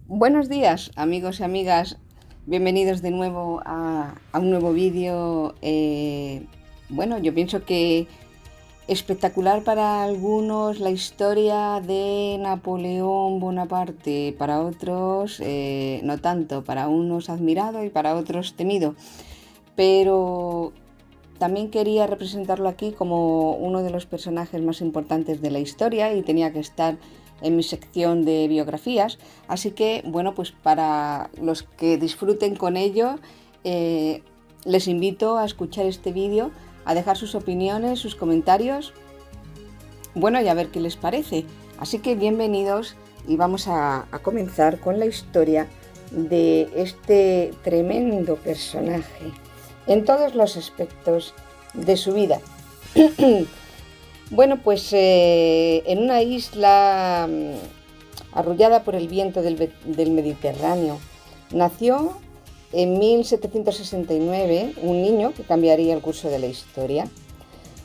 Buenos días, amigos y amigas. Bienvenidos de nuevo a un nuevo vídeo. Yo pienso que espectacular para algunos la historia de Napoleón Bonaparte, para otros no tanto, para unos admirado y para otros temido. Pero también quería representarlo aquí como uno de los personajes más importantes de la historia y tenía que estar en mi sección de biografías. Así que, pues para los que disfruten con ello, les invito a escuchar este vídeo, a dejar sus opiniones, sus comentarios, y a ver qué les parece. Así que bienvenidos y vamos a comenzar con la historia de este tremendo personaje en todos los aspectos de su vida. En una isla arrullada por el viento del Mediterráneo, nació en 1769 un niño que cambiaría el curso de la historia.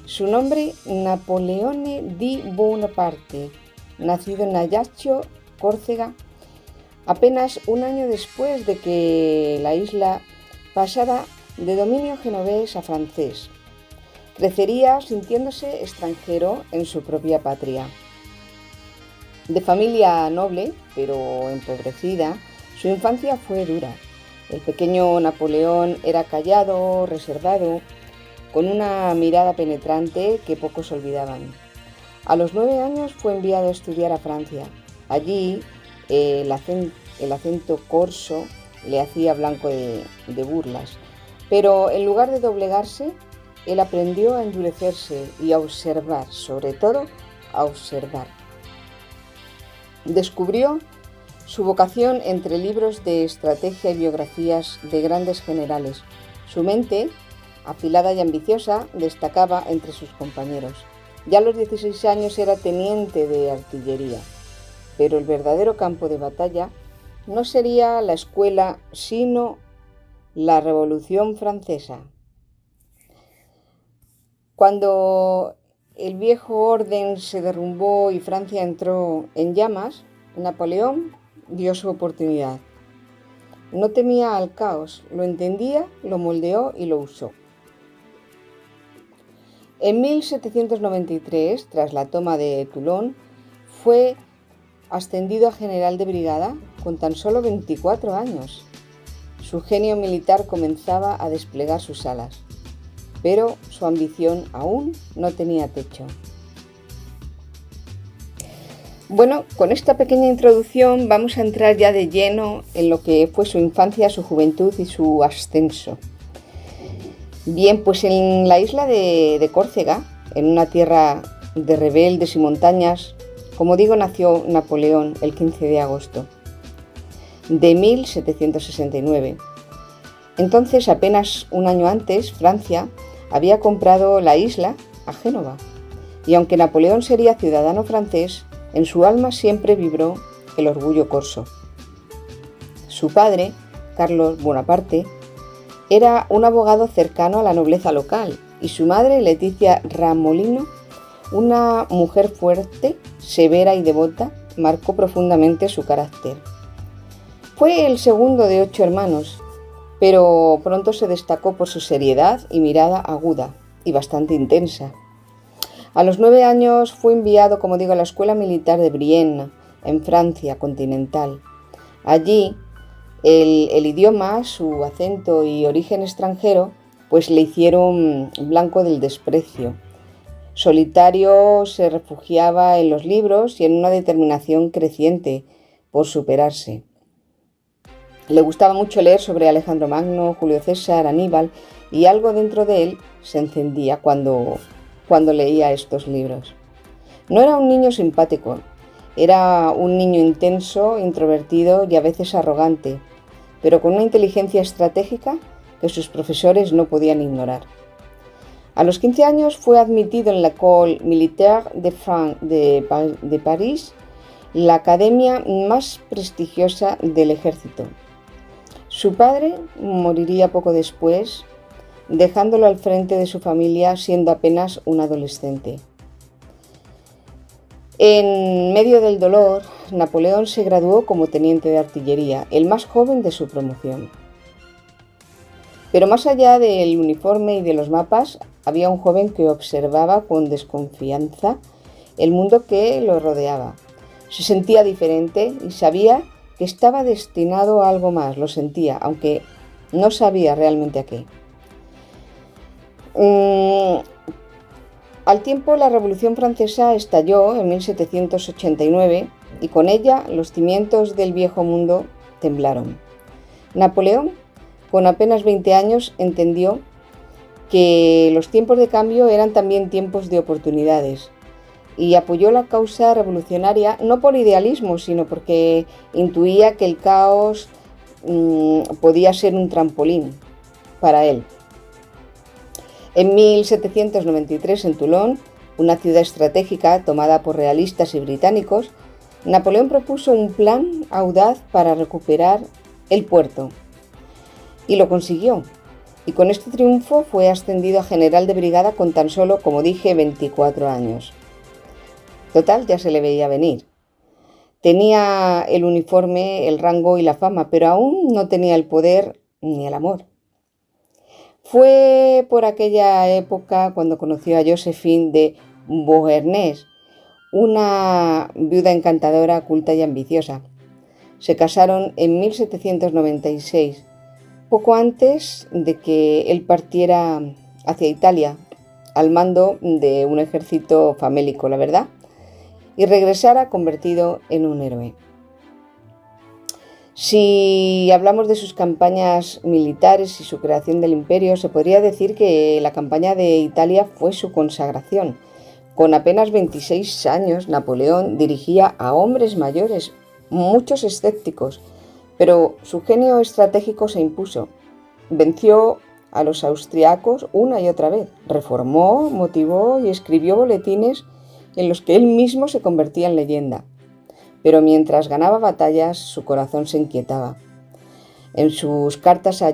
Su nombre, Napoleone di Bonaparte, nacido en Ajaccio, Córcega, apenas un año después de que la isla pasara de dominio genovés a francés. Crecería sintiéndose extranjero en su propia patria. De familia noble, pero empobrecida, su infancia fue dura. El pequeño Napoleón era callado, reservado, con una mirada penetrante que pocos olvidaban. A los 9 años fue enviado a estudiar a Francia. Allí el acento corso le hacía blanco de burlas. Pero en lugar de doblegarse, él aprendió a endurecerse y a observar, sobre todo a observar. Descubrió su vocación entre libros de estrategia y biografías de grandes generales. Su mente, afilada y ambiciosa, destacaba entre sus compañeros. Ya a los 16 años era teniente de artillería, pero el verdadero campo de batalla no sería la escuela, sino la Revolución Francesa. Cuando el viejo orden se derrumbó y Francia entró en llamas, Napoleón dio su oportunidad. No temía al caos, lo entendía, lo moldeó y lo usó. En 1793, tras la toma de Toulon, fue ascendido a general de brigada con tan solo 24 años. Su genio militar comenzaba a desplegar sus alas, pero su ambición aún no tenía techo. Con esta pequeña introducción vamos a entrar ya de lleno en lo que fue su infancia, su juventud y su ascenso. Bien, pues en la isla de Córcega, en una tierra de rebeldes y montañas, como digo, nació Napoleón el 15 de agosto de 1769. Entonces, apenas un año antes, Francia había comprado la isla a Génova, y aunque Napoleón sería ciudadano francés, en su alma siempre vibró el orgullo corso. Su padre, Carlos Bonaparte, era un abogado cercano a la nobleza local, y su madre, Leticia Ramolino, una mujer fuerte, severa y devota, marcó profundamente su carácter. Fue el segundo de 8 hermanos, pero pronto se destacó por su seriedad y mirada aguda y bastante intensa. A los 9 años fue enviado, como digo, a la escuela militar de Brienne, en Francia continental. Allí, el idioma, su acento y origen extranjero, pues le hicieron blanco del desprecio. Solitario, se refugiaba en los libros y en una determinación creciente por superarse. Le gustaba mucho leer sobre Alejandro Magno, Julio César, Aníbal, y algo dentro de él se encendía cuando leía estos libros. No era un niño simpático, era un niño intenso, introvertido y a veces arrogante, pero con una inteligencia estratégica que sus profesores no podían ignorar. A los 15 años fue admitido en la École Militaire de París, la academia más prestigiosa del ejército. Su padre moriría poco después, dejándolo al frente de su familia siendo apenas un adolescente. En medio del dolor, Napoleón se graduó como teniente de artillería, el más joven de su promoción. Pero más allá del uniforme y de los mapas, había un joven que observaba con desconfianza el mundo que lo rodeaba. Se sentía diferente y sabía que estaba destinado a algo más, lo sentía, aunque no sabía realmente a qué. Al tiempo, la Revolución Francesa estalló en 1789 y con ella los cimientos del viejo mundo temblaron. Napoleón, con apenas 20 años, entendió que los tiempos de cambio eran también tiempos de oportunidades y apoyó la causa revolucionaria no por idealismo, sino porque intuía que el caos podía ser un trampolín para él. En 1793, en Toulon, una ciudad estratégica tomada por realistas y británicos, Napoleón propuso un plan audaz para recuperar el puerto. Y lo consiguió. Y con este triunfo fue ascendido a general de brigada con tan solo, como dije, 24 años. Total, ya se le veía venir. Tenía el uniforme, el rango y la fama, pero aún no tenía el poder ni el amor. Fue por aquella época cuando conoció a Joséphine de Beauharnais, una viuda encantadora, culta y ambiciosa. Se casaron en 1796. Poco antes de que él partiera hacia Italia, al mando de un ejército famélico, la verdad, y regresara convertido en un héroe. Si hablamos de sus campañas militares y su creación del imperio, se podría decir que la campaña de Italia fue su consagración. Con apenas 26 años, Napoleón dirigía a hombres mayores, muchos escépticos, pero su genio estratégico se impuso. Venció a los austriacos una y otra vez, reformó, motivó y escribió boletines en los que él mismo se convertía en leyenda. Pero mientras ganaba batallas, su corazón se inquietaba. En sus cartas a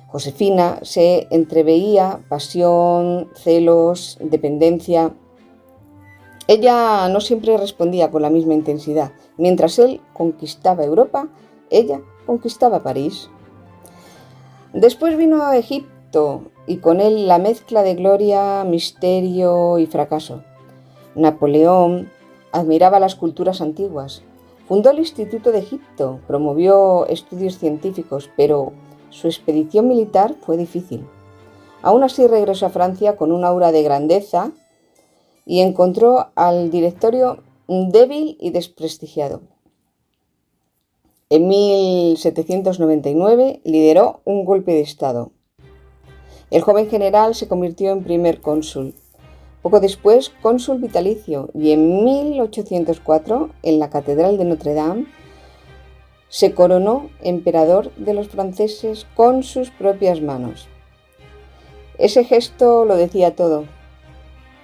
Josefina se entreveía pasión, celos, dependencia. Ella no siempre respondía con la misma intensidad. Mientras él conquistaba Europa, ella conquistaba París. Después vino a Egipto y con él la mezcla de gloria, misterio y fracaso. Napoleón admiraba las culturas antiguas. Fundó el Instituto de Egipto, promovió estudios científicos, pero su expedición militar fue difícil. Aún así regresó a Francia con un aura de grandeza y encontró al directorio débil y desprestigiado. En 1799 lideró un golpe de Estado. El joven general se convirtió en primer cónsul. Poco después, cónsul vitalicio, y en 1804, en la Catedral de Notre Dame, se coronó emperador de los franceses con sus propias manos. Ese gesto lo decía todo.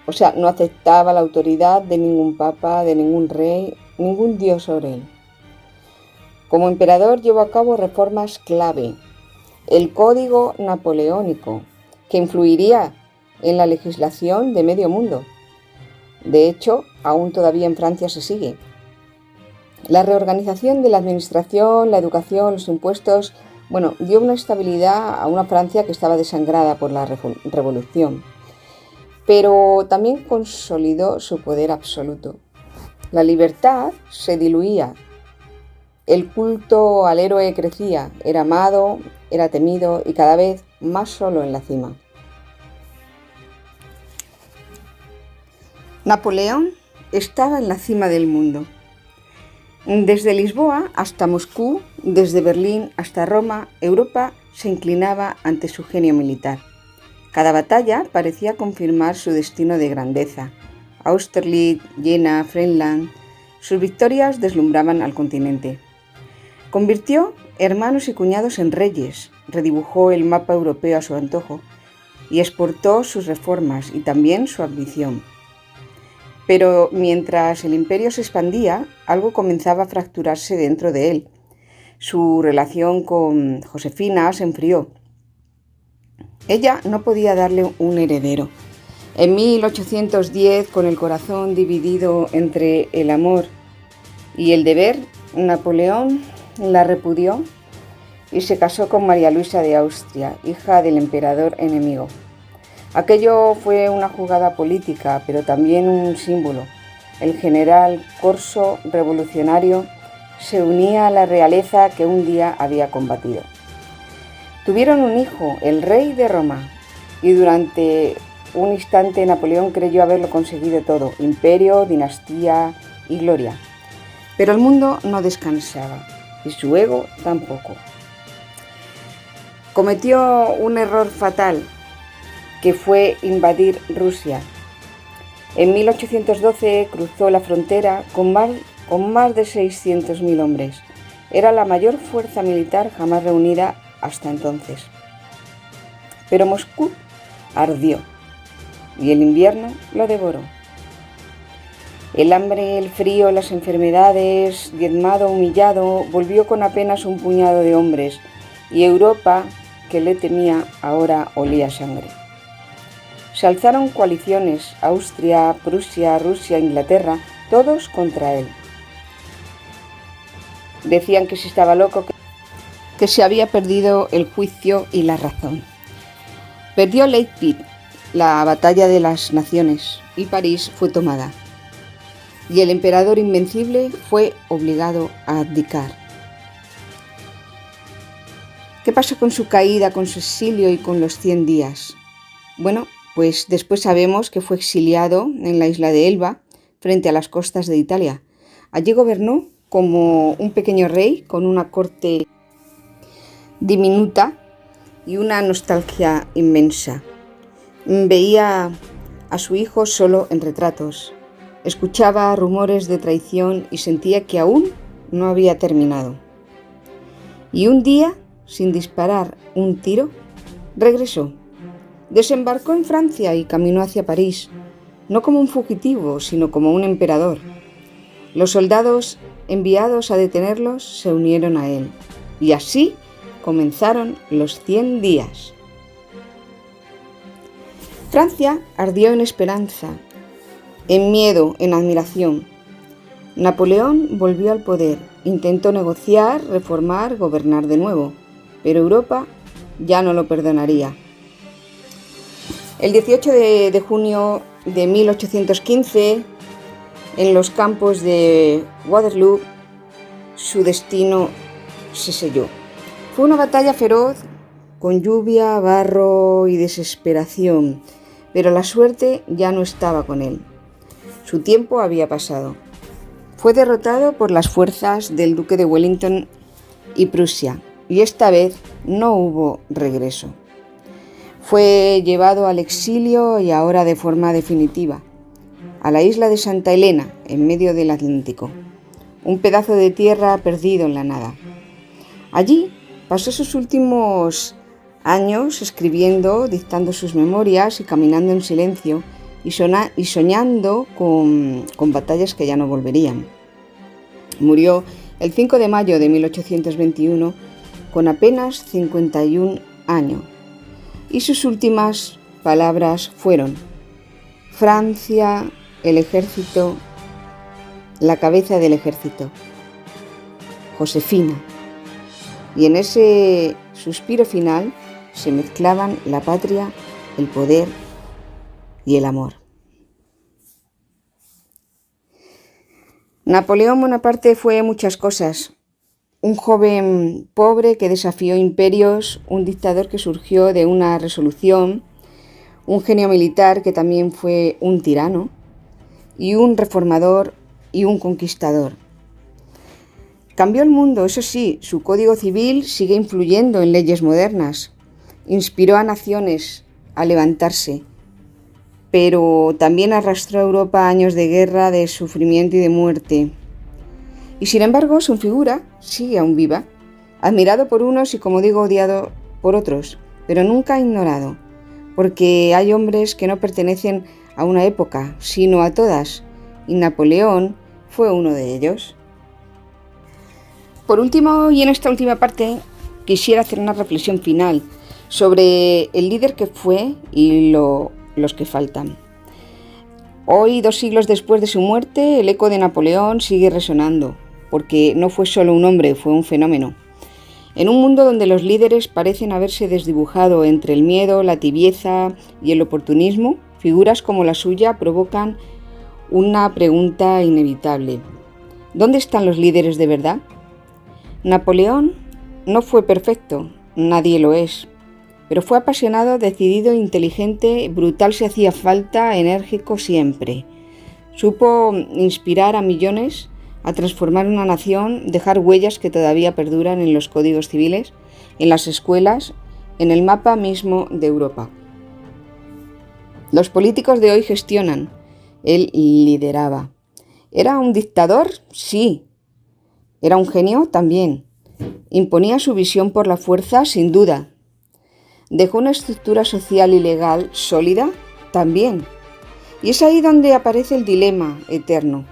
O sea, no aceptaba la autoridad de ningún papa, de ningún rey, ningún dios sobre él. Como emperador llevó a cabo reformas clave. El Código Napoleónico, que influiría en la legislación de medio mundo. De hecho, aún todavía en Francia se sigue. La reorganización de la administración, la educación, los impuestos, dio una estabilidad a una Francia que estaba desangrada por la revolución. Pero también consolidó su poder absoluto. La libertad se diluía. El culto al héroe crecía, era amado, era temido y cada vez más solo en la cima. Napoleón estaba en la cima del mundo. Desde Lisboa hasta Moscú, desde Berlín hasta Roma, Europa se inclinaba ante su genio militar. Cada batalla parecía confirmar su destino de grandeza. Austerlitz, Jena, Friedland, sus victorias deslumbraban al continente. Convirtió hermanos y cuñados en reyes, redibujó el mapa europeo a su antojo y exportó sus reformas y también su ambición. Pero mientras el imperio se expandía, algo comenzaba a fracturarse dentro de él. Su relación con Josefina se enfrió. Ella no podía darle un heredero. En 1810, con el corazón dividido entre el amor y el deber, Napoleón la repudió y se casó con María Luisa de Austria, hija del emperador enemigo. Aquello fue una jugada política, pero también un símbolo. El general corso revolucionario se unía a la realeza que un día había combatido. Tuvieron un hijo, el rey de Roma, y durante un instante Napoleón creyó haberlo conseguido todo: imperio, dinastía y gloria. Pero el mundo no descansaba, y su ego tampoco. Cometió un error fatal, que fue invadir Rusia. En 1812 cruzó la frontera con más de 600.000 hombres. Era la mayor fuerza militar jamás reunida hasta entonces. Pero Moscú ardió y el invierno lo devoró. El hambre, el frío, las enfermedades, diezmado, humillado, volvió con apenas un puñado de hombres, y Europa, que le temía, ahora olía sangre. Se alzaron coaliciones: Austria, Prusia, Rusia, Inglaterra, todos contra él. Decían que si estaba loco, que se había perdido el juicio y la razón. Perdió Leipzig, la batalla de las naciones, y París fue tomada. Y el emperador invencible fue obligado a abdicar. ¿Qué pasó con su caída, con su exilio y con los 100 días? Bueno, pues después sabemos que fue exiliado en la isla de Elba, frente a las costas de Italia. Allí gobernó como un pequeño rey, con una corte diminuta y una nostalgia inmensa. Veía a su hijo solo en retratos, escuchaba rumores de traición y sentía que aún no había terminado. Y un día, sin disparar un tiro, regresó. Desembarcó en Francia y caminó hacia París, no como un fugitivo, sino como un emperador. Los soldados enviados a detenerlos se unieron a él, y así comenzaron los 100 días. Francia ardió en esperanza, en miedo, en admiración. Napoleón volvió al poder, intentó negociar, reformar, gobernar de nuevo, pero Europa ya no lo perdonaría. El 18 de junio de 1815, en los campos de Waterloo, su destino se selló. Fue una batalla feroz, con lluvia, barro y desesperación, pero la suerte ya no estaba con él. Su tiempo había pasado. Fue derrotado por las fuerzas del duque de Wellington y Prusia, y esta vez no hubo regreso. Fue llevado al exilio, y ahora de forma definitiva, a la isla de Santa Elena, en medio del Atlántico, un pedazo de tierra perdido en la nada. Allí pasó sus últimos años escribiendo, dictando sus memorias y caminando en silencio y soñando con batallas que ya no volverían. Murió el 5 de mayo de 1821 con apenas 51 años. Y sus últimas palabras fueron: Francia, el ejército, la cabeza del ejército, Josefina. Y en ese suspiro final se mezclaban la patria, el poder y el amor. Napoleón Bonaparte fue muchas cosas. Un joven pobre que desafió imperios, un dictador que surgió de una resolución, un genio militar que también fue un tirano, y un reformador y un conquistador. Cambió el mundo, eso sí, su código civil sigue influyendo en leyes modernas. Inspiró a naciones a levantarse, pero también arrastró a Europa a años de guerra, de sufrimiento y de muerte. Y sin embargo, su figura sigue aún viva, admirado por unos y, como digo, odiado por otros, pero nunca ignorado, porque hay hombres que no pertenecen a una época, sino a todas, y Napoleón fue uno de ellos. Por último, y en esta última parte, quisiera hacer una reflexión final sobre el líder que fue y los que faltan. Hoy, 2 siglos después de su muerte, el eco de Napoleón sigue resonando, porque no fue solo un hombre, fue un fenómeno. En un mundo donde los líderes parecen haberse desdibujado entre el miedo, la tibieza y el oportunismo, figuras como la suya provocan una pregunta inevitable. ¿Dónde están los líderes de verdad? Napoleón no fue perfecto, nadie lo es, pero fue apasionado, decidido, inteligente, brutal si hacía falta, enérgico siempre. Supo inspirar a millones a transformar una nación, dejar huellas que todavía perduran en los códigos civiles, en las escuelas, en el mapa mismo de Europa. Los políticos de hoy gestionan, él lideraba. ¿Era un dictador? Sí. ¿Era un genio? También. ¿Imponía su visión por la fuerza? Sin duda. ¿Dejó una estructura social y legal sólida? También. Y es ahí donde aparece el dilema eterno.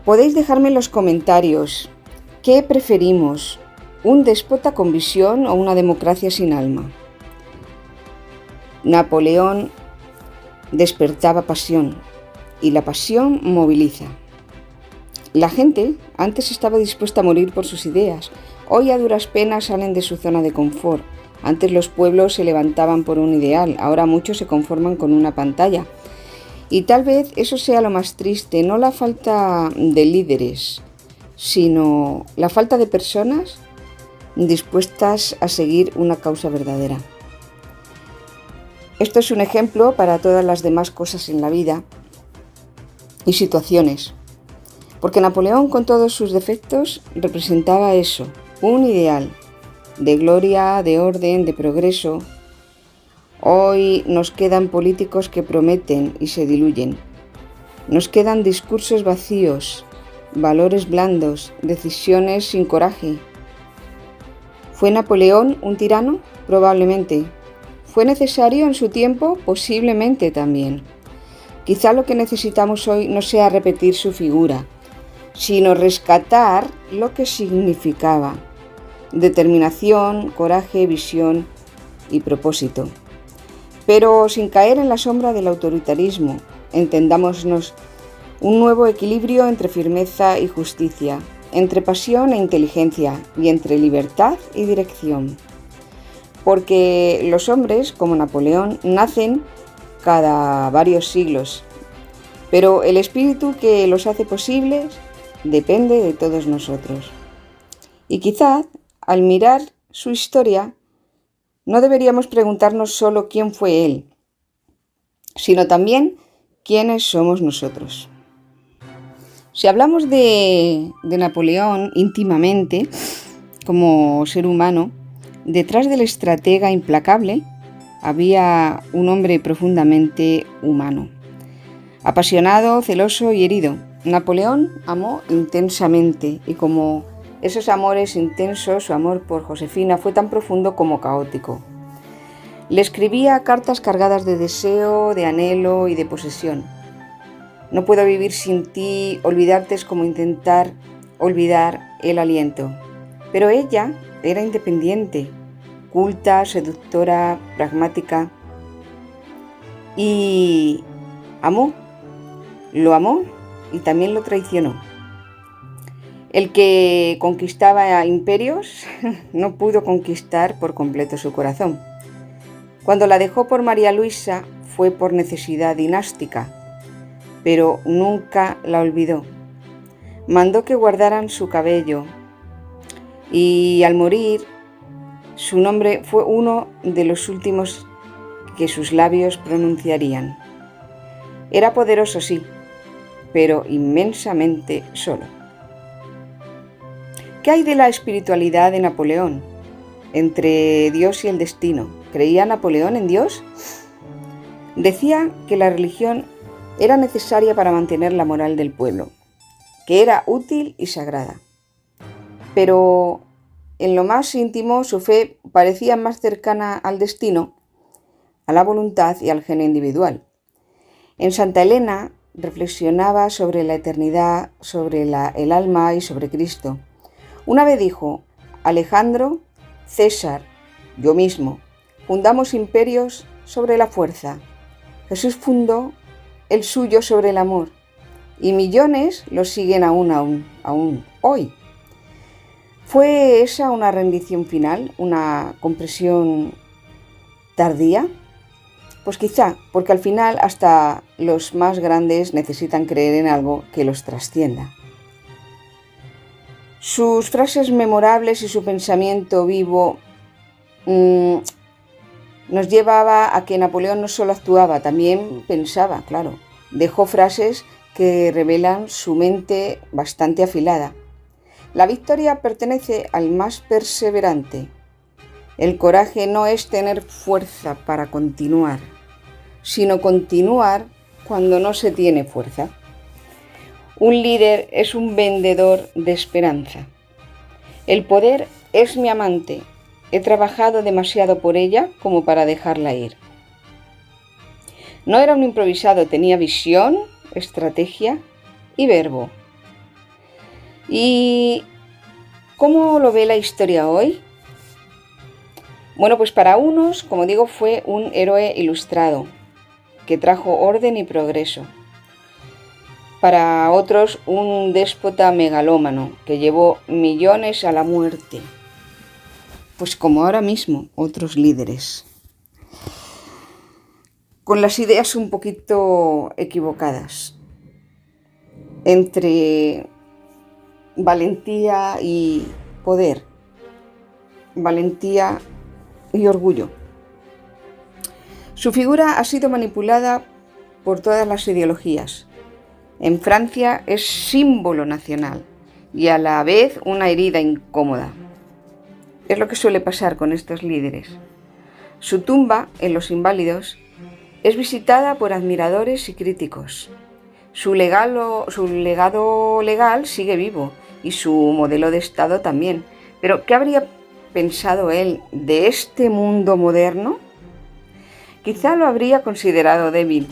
Podéis dejarme en los comentarios qué preferimos, un déspota con visión o una democracia sin alma. Napoleón despertaba pasión y la pasión moviliza. La gente antes estaba dispuesta a morir por sus ideas, hoy a duras penas salen de su zona de confort. Antes los pueblos se levantaban por un ideal, ahora muchos se conforman con una pantalla. Y tal vez eso sea lo más triste, no la falta de líderes, sino la falta de personas dispuestas a seguir una causa verdadera. Esto es un ejemplo para todas las demás cosas en la vida y situaciones, porque Napoleón, con todos sus defectos, representaba eso, un ideal de gloria, de orden, de progreso. Hoy nos quedan políticos que prometen y se diluyen. Nos quedan discursos vacíos, valores blandos, decisiones sin coraje. ¿Fue Napoleón un tirano? Probablemente. ¿Fue necesario en su tiempo? Posiblemente también. Quizá lo que necesitamos hoy no sea repetir su figura, sino rescatar lo que significaba. Determinación, coraje, visión y propósito. Pero sin caer en la sombra del autoritarismo, entendámonos un nuevo equilibrio entre firmeza y justicia, entre pasión e inteligencia y entre libertad y dirección. Porque los hombres, como Napoleón, nacen cada varios siglos, pero el espíritu que los hace posibles depende de todos nosotros. Y quizá, al mirar su historia, no deberíamos preguntarnos solo quién fue él, sino también quiénes somos nosotros. Si hablamos de Napoleón íntimamente, como ser humano, detrás del estratega implacable había un hombre profundamente humano. Apasionado, celoso y herido, Napoleón amó intensamente y como esos amores intensos, su amor por Josefina fue tan profundo como caótico. Le escribía cartas cargadas de deseo, de anhelo y de posesión. No puedo vivir sin ti, olvidarte es como intentar olvidar el aliento. Pero ella era independiente, culta, seductora, pragmática y lo amó y también lo traicionó. El que conquistaba imperios no pudo conquistar por completo su corazón. Cuando la dejó por María Luisa fue por necesidad dinástica, pero nunca la olvidó. Mandó que guardaran su cabello y al morir su nombre fue uno de los últimos que sus labios pronunciarían. Era poderoso, sí, pero inmensamente solo. ¿Qué hay de la espiritualidad de Napoleón? Entre Dios y el destino. ¿Creía Napoleón en Dios? Decía que la religión era necesaria para mantener la moral del pueblo, que era útil y sagrada. Pero en lo más íntimo su fe parecía más cercana al destino, a la voluntad y al genio individual. En Santa Elena reflexionaba sobre la eternidad, sobre el alma y sobre Cristo. Una vez dijo: Alejandro, César, yo mismo, fundamos imperios sobre la fuerza. Jesús fundó el suyo sobre el amor, y millones lo siguen aún hoy. ¿Fue esa una rendición final, una compresión tardía? Pues quizá, porque al final hasta los más grandes necesitan creer en algo que los trascienda. Sus frases memorables y su pensamiento vivo nos llevaba a que Napoleón no solo actuaba, también pensaba, claro. Dejó frases que revelan su mente bastante afilada. La victoria pertenece al más perseverante. El coraje no es tener fuerza para continuar, sino continuar cuando no se tiene fuerza. Un líder es un vendedor de esperanza. El poder es mi amante. He trabajado demasiado por ella como para dejarla ir. No era un improvisado, tenía visión, estrategia y verbo. ¿Y cómo lo ve la historia hoy? Bueno, pues para unos, como digo, fue un héroe ilustrado, que trajo orden y progreso. Para otros, un déspota megalómano, que llevó millones a la muerte. Pues como ahora mismo, otros líderes. Con las ideas un poquito equivocadas. Entre valentía y poder, valentía y orgullo. Su figura ha sido manipulada por todas las ideologías. En Francia es símbolo nacional y a la vez una herida incómoda. Es lo que suele pasar con estos líderes. Su tumba, en Los Inválidos, es visitada por admiradores y críticos. Su legado legal sigue vivo y su modelo de Estado también. Pero ¿qué habría pensado él de este mundo moderno? Quizá lo habría considerado débil,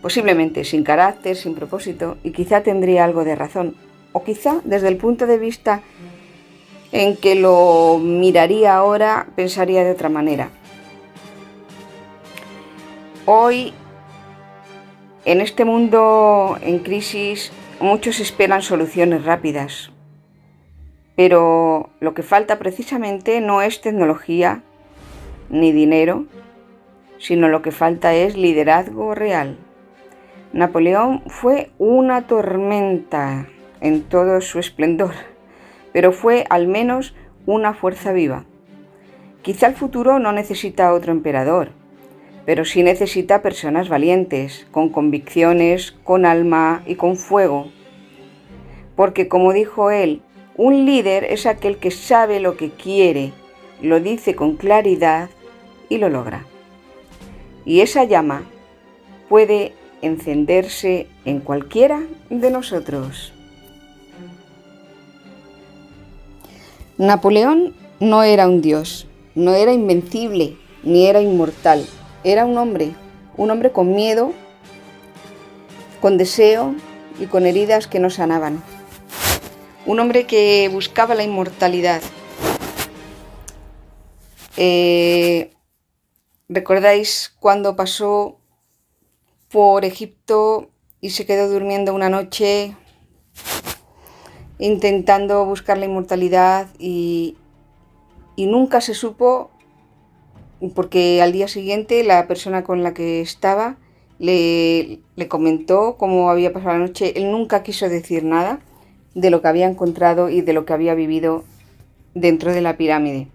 posiblemente sin carácter, sin propósito, y quizá tendría algo de razón. O quizá, desde el punto de vista en que lo miraría ahora, pensaría de otra manera. Hoy, en este mundo en crisis, muchos esperan soluciones rápidas, pero lo que falta precisamente no es tecnología ni dinero, sino lo que falta es liderazgo real. Napoleón fue una tormenta en todo su esplendor, pero fue al menos una fuerza viva. Quizá el futuro no necesita otro emperador, pero sí necesita personas valientes, con convicciones, con alma y con fuego. Porque, como dijo él, un líder es aquel que sabe lo que quiere, lo dice con claridad y lo logra. Y esa llama puede encenderse en cualquiera de nosotros. Napoleón no era un dios, no era invencible, ni era inmortal. Era un hombre con miedo, con deseo y con heridas que no sanaban. Un hombre que buscaba la inmortalidad. ¿Recordáis cuando pasó por Egipto y se quedó durmiendo una noche intentando buscar la inmortalidad y nunca se supo? Porque al día siguiente la persona con la que estaba le comentó cómo había pasado la noche. Él nunca quiso decir nada de lo que había encontrado y de lo que había vivido dentro de la pirámide.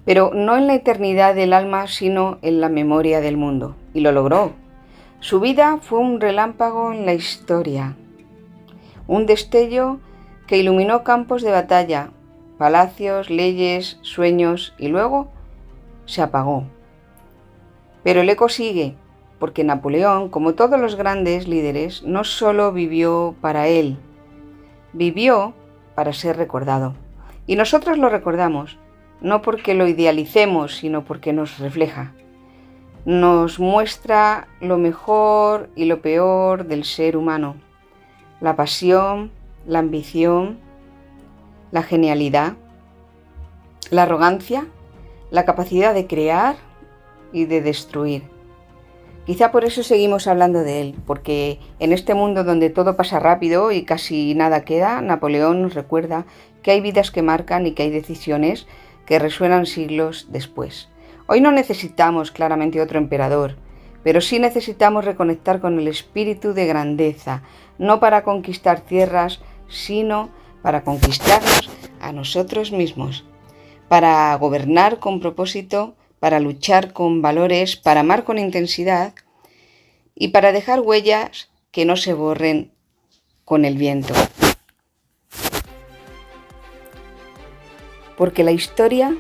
Pero no en la eternidad del alma, sino en la memoria del mundo. Y lo logró. Su vida fue un relámpago en la historia. Un destello que iluminó campos de batalla, palacios, leyes, sueños, y luego se apagó. Pero el eco sigue, porque Napoleón, como todos los grandes líderes, no solo vivió para él, vivió para ser recordado. Y nosotros lo recordamos, no porque lo idealicemos, sino porque nos refleja. Nos muestra lo mejor y lo peor del ser humano, la pasión, la ambición, la genialidad, la arrogancia, la capacidad de crear y de destruir. Quizá por eso seguimos hablando de él, porque en este mundo donde todo pasa rápido y casi nada queda, Napoleón nos recuerda que hay vidas que marcan y que hay decisiones que resuenan siglos después. Hoy no necesitamos claramente otro emperador, pero sí necesitamos reconectar con el espíritu de grandeza, no para conquistar tierras, sino para conquistarnos a nosotros mismos, para gobernar con propósito, para luchar con valores, para amar con intensidad y para dejar huellas que no se borren con el viento. Porque la historia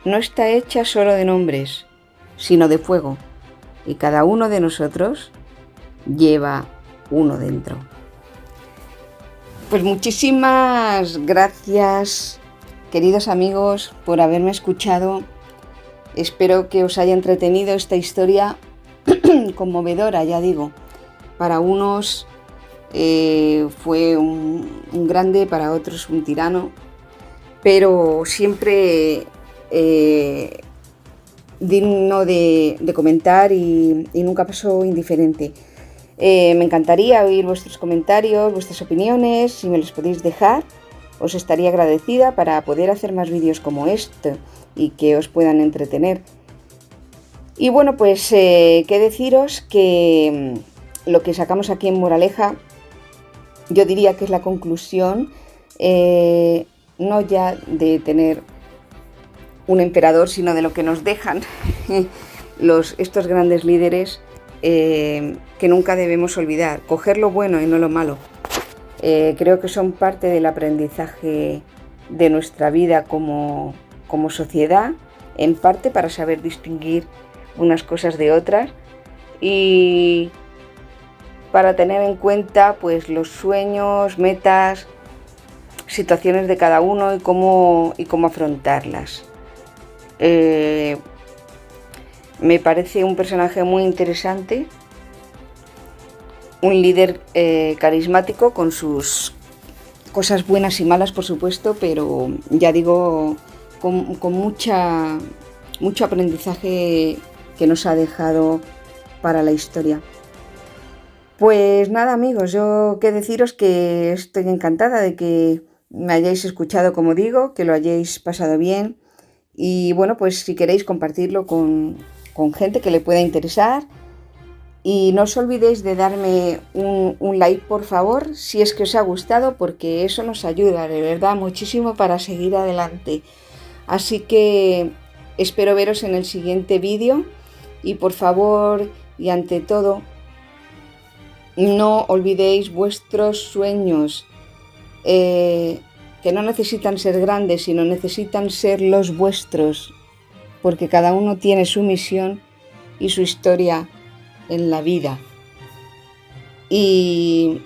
no está hecha solo de nombres, sino de fuego, y cada uno de nosotros lleva uno dentro. Pues muchísimas gracias, queridos amigos, por haberme escuchado. Espero que os haya entretenido esta historia conmovedora, ya digo. Para unos fue un grande, para otros un tirano, pero siempre digno de comentar y nunca pasó indiferente. Me encantaría oír vuestros comentarios, vuestras opiniones, si me los podéis dejar. Os estaría agradecida para poder hacer más vídeos como este y que os puedan entretener. Y bueno, pues qué deciros que lo que sacamos aquí en Moraleja, yo diría que es la conclusión, no ya de tener un emperador, sino de lo que nos dejan estos grandes líderes, que nunca debemos olvidar, coger lo bueno y no lo malo. Creo que son parte del aprendizaje de nuestra vida como sociedad, en parte para saber distinguir unas cosas de otras y para tener en cuenta pues los sueños, metas, situaciones de cada uno y cómo afrontarlas. Me parece un personaje muy interesante, un líder carismático con sus cosas buenas y malas, por supuesto, pero ya digo, con mucho aprendizaje que nos ha dejado para la historia. Pues nada, amigos, yo qué deciros que estoy encantada de que me hayáis escuchado, como digo, que lo hayáis pasado bien y bueno, pues si queréis compartirlo con gente que le pueda interesar. Y no os olvidéis de darme un like, por favor, si es que os ha gustado, porque eso nos ayuda, de verdad, muchísimo para seguir adelante. Así que espero veros en el siguiente vídeo y por favor, y ante todo, no olvidéis vuestros sueños, que no necesitan ser grandes, sino necesitan ser los vuestros, porque cada uno tiene su misión y su historia en la vida. Y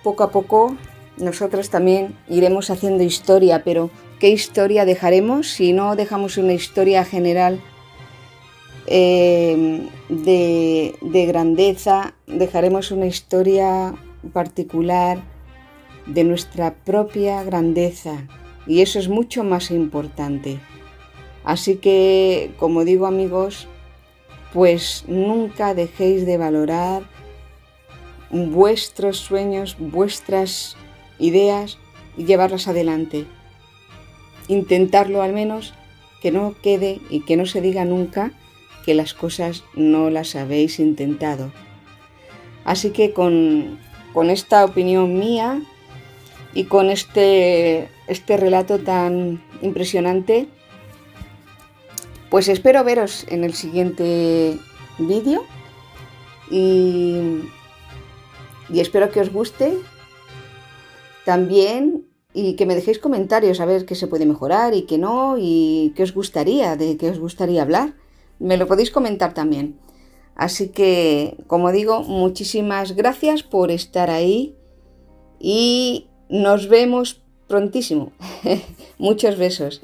poco a poco nosotros también iremos haciendo historia, pero ¿qué historia dejaremos si no dejamos una historia general de grandeza? Dejaremos una historia particular de nuestra propia grandeza y eso es mucho más importante. Así que, como digo, amigos, pues nunca dejéis de valorar vuestros sueños, vuestras ideas y llevarlas adelante. Intentarlo al menos, que no quede y que no se diga nunca que las cosas no las habéis intentado. Así que con esta opinión mía y con este relato tan impresionante, pues espero veros en el siguiente vídeo y espero que os guste también y que me dejéis comentarios a ver qué se puede mejorar y qué no y qué os gustaría, de qué os gustaría hablar. Me lo podéis comentar también. Así que, como digo, muchísimas gracias por estar ahí y nos vemos prontísimo. Muchos besos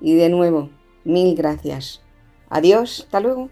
y de nuevo, mil gracias. Adiós, hasta luego.